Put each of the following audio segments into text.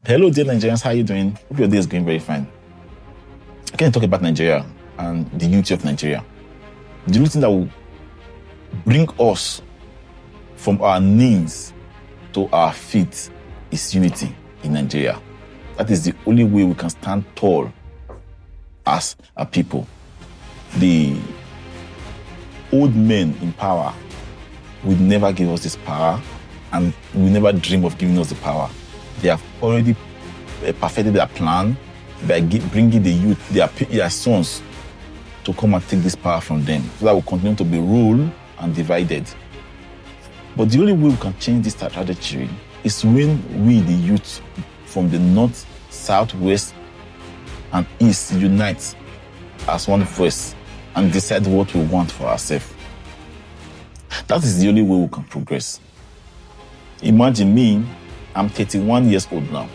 Hello, dear Nigerians. How are you doing? Hope your day is going very fine. I can talk about Nigeria and the unity of Nigeria. The only thing that will bring us from our knees to our feet is unity in Nigeria. That is the only way we can stand tall as a people. The old men in power will never give us this power and will never dream of giving us the power. They have already perfected their plan by bringing the youth, their sons, to come and take this power from them. So that will continue to be ruled and divided. But the only way we can change this trajectory is when we, the youth from the north, south, west, and east, unite as one voice and decide what we want for ourselves. That is the only way we can progress. Imagine me, I'm 31 years old now.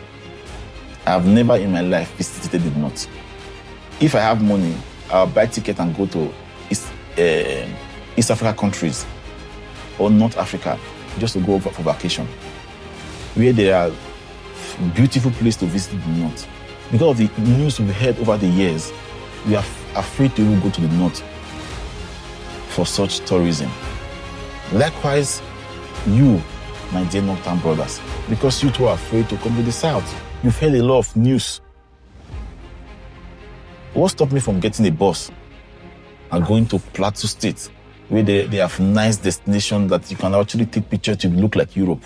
I have never in my life visited the north. If I have money, I'll buy ticket and go to East Africa countries or North Africa just to go over for vacation, where there are beautiful places to visit the north. Because of the news we've heard over the years, we are afraid to even go to the north for such tourism. Likewise, you, my dear northern brothers, because you too are afraid to come to the south. You've heard a lot of news. What stopped me from getting a bus and going to Plateau State, where they have nice destinations that you can actually take pictures to look like Europe?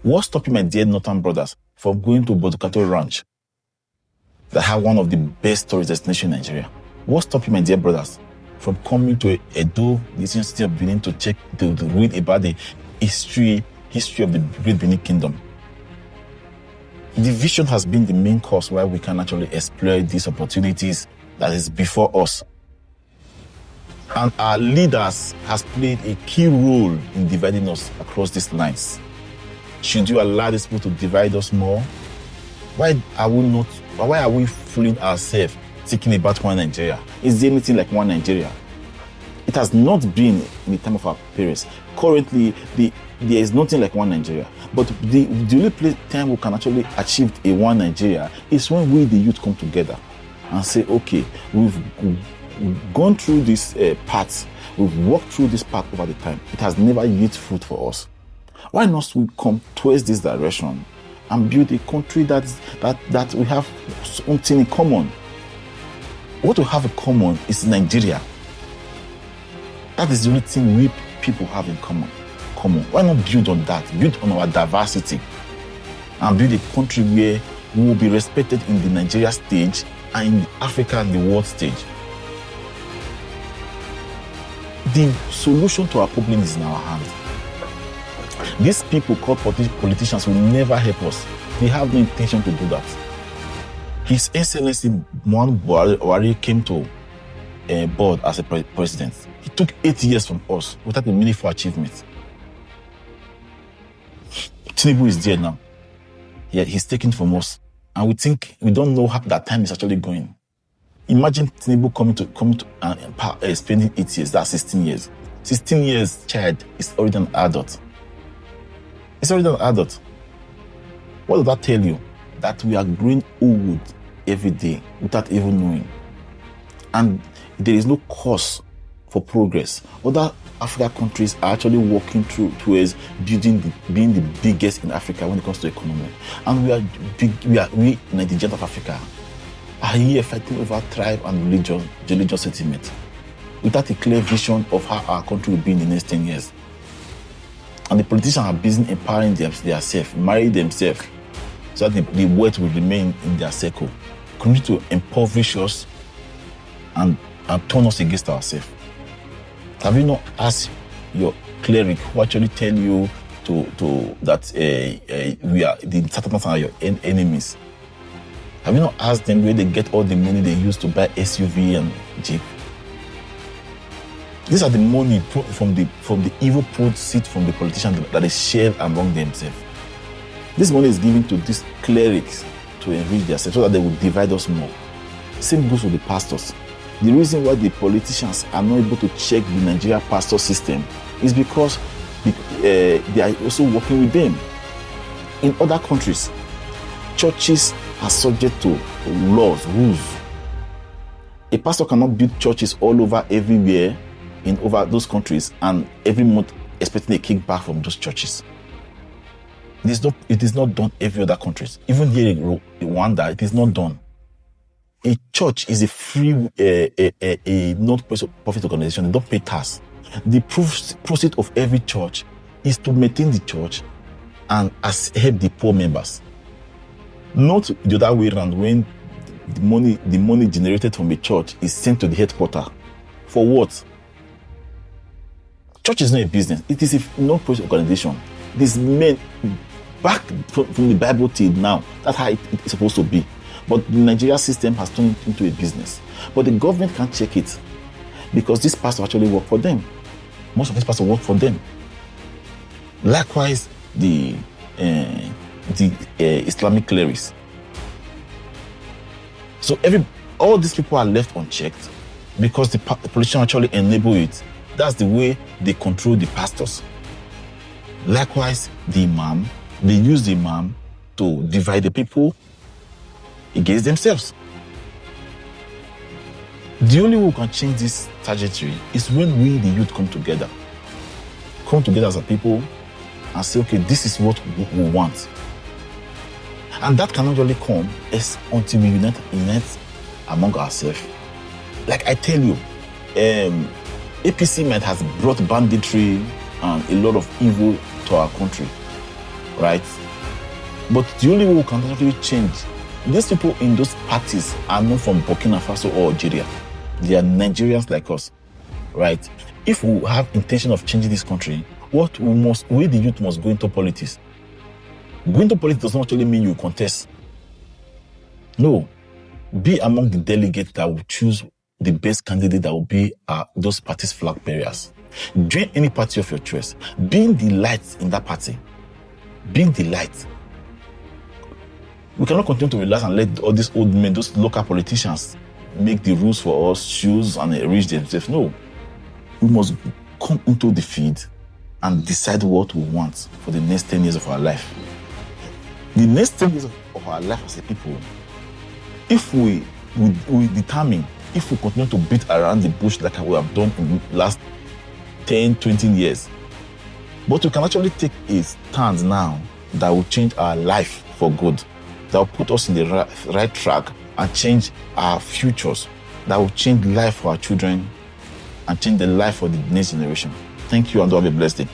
What stopped my dear northern brothers from going to Bodukato Ranch, that have one of the best tourist destinations in Nigeria? What stopped my dear brothers from coming to Edo, the ancient city of Benin, to read about the history of the Great Benin Kingdom? The vision has been the main cause why we can actually exploit these opportunities that is before us. And our leaders has played a key role in dividing us across these lines. Should you allow these people to divide us more? Why are we fooling ourselves thinking about one Nigeria? Is there anything like one Nigeria? It has not been in the time of our parents. Currently, there is nothing like one Nigeria. But the only time we can actually achieve a one Nigeria is when we, the youth, come together and say, okay, we've gone through this path, we've walked through this path over the time. It has never yielded fruit for us. Why not we come towards this direction and build a country that we have something in common? What we have in common is Nigeria. That is the only thing we people have in common. Why not build on that? Build on our diversity and build a country where we will be respected in the Nigeria stage and in Africa and the world stage. The solution to our problem is in our hands. These people called politicians will never help us. They have no intention to do that. His Excellency Muhammadu Buhari came to board as a president. He took 8 years from us without a meaningful achievement. Tinubu is there now. He's taken from us. And we don't know how that time is actually going. Imagine Tinubu coming to spending 8 years, that's 16 years. 16 years child is already an adult. It's already an adult. What does that tell you? That we are growing old every day without even knowing. And there is no cause for progress. Other African countries are actually working towards being the biggest in Africa when it comes to economy. And we, in the giant of Africa, are here fighting over tribe and religious sentiment without a clear vision of how our country will be in the next 10 years. And the politicians are busy empowering themselves, marrying themselves, so that the wealth will remain in their circle, continue to impoverish us and turn us against ourselves. Have you not asked your cleric who actually tell you that we are the Satan's are your enemies? Have you not asked them where they get all the money they use to buy SUV and Jeep? These are the money from the evil proceeds from the politicians that is shared among themselves. This money is given to these clerics to enrich themselves so that they will divide us more. Same goes with the pastors. The reason why the politicians are not able to check the Nigeria pastor system is because they are also working with them. In other countries, churches are subject to laws, rules. A pastor cannot build churches all over everywhere in over those countries and every month expecting a kickback from those churches. It is not done every other countries. Even here in Rwanda, it is not done. A church is a free, a non-profit organization. They don't pay tax. The proceeds of every church is to maintain the church and help the poor members. Not the other way around, when the money generated from the church is sent to the headquarters. For what? Church is not a business. It is a non-profit organization. This meant back from the Bible till now. That's how it's supposed to be. But the Nigeria system has turned it into a business. But the government can't check it because this pastor actually work for them. Most of these pastors work for them. Likewise, the Islamic clerics. So all these people are left unchecked because the politicians actually enable it. That's the way they control the pastors. Likewise, the imam, they use the imam to divide the people against themselves. The only way we can change this trajectory is when we, the youth, come together as a people and say, okay, this is what we want. And that cannot really come until we unite among ourselves. Like I tell you, APC might have brought banditry and a lot of evil to our country, right? But the only way we can actually change, these people in those parties are not from Burkina Faso or Algeria. They are Nigerians like us, right? If we have intention of changing this country, we the youth must go into politics. Going to politics does not actually mean you contest. No. Be among the delegates that will choose the best candidate that will be those parties' flag bearers. Join any party of your choice. Being the light in that party. Being the light. We cannot continue to relax and let all these old men, those local politicians, make the rules for us, choose and enrich themselves. No. We must come into the field and decide what we want for the next 10 years of our life. The next 10 years of our life as a people, if we determine, if we continue to beat around the bush like we have done in the last 10, 20 years, but we can actually take a stand now that will change our life for good, that will put us in the right track and change our futures, that will change life for our children and change the life for the next generation. Thank you and have a blessed day.